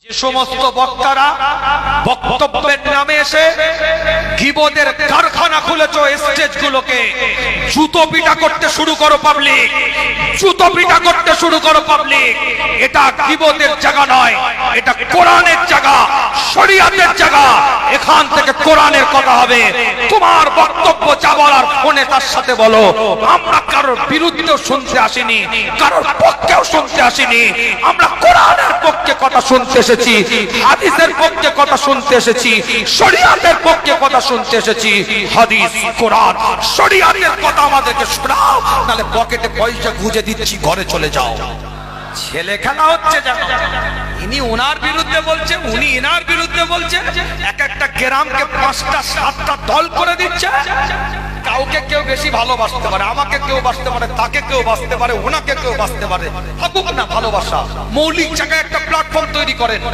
যে সমস্ত বক্তারা বক্তব্যের নামে এসে গীবতের কারখানা খুলেছো, স্টেজগুলোকে জুতো পিটা করতে শুরু করো পাবলিক, জুতো পিটা করতে শুরু করো পাবলিক। এটা গীবতের জায়গা নয়, এটা কোরআনের জায়গা, শরীয়তের জায়গা। এখান থেকে কোরআনের কথা হবে। তোমার বক্তব্য যা বলার ফোনে তার সাথে বলো। আমরা কারোর বিরুদ্ধেও শুনতে আসিনি, কারোর পক্ষেও শুনতে আসিনি। আমরা কোরআনের পক্ষে কথা শুনতে এসেছি, হাদিসের পক্ষে কথা শুনতে এসেছি, শরীয়তের পক্ষে কথা শুনতে এসেছি। হাদিস, কোরআন, শরীয়তের কথা আমাদেরকে শোনাও, নালে পকেটে পয়সা গুঁজে দিচ্ছি, ঘরে চলে যাও। ছেলে খেলা হচ্ছে জানো। ইনি ওনার বিরুদ্ধে বলছে, উনি এনার বিরুদ্ধে বলছে। এক একটা গ্রামকে 5টা 7টা দল করে দিচ্ছে। কাউকে কেউ বেশি ভালোবাসতে পারে, আমাকে কেউ বাসতে পারে, তাকে কেউ বাসতে পারে, ওনাকে কেউ বাসতে পারে। থাকুক না ভালোবাসা, মৌলিক জায়গায় একটা প্ল্যাটফর্ম তৈরি করেন।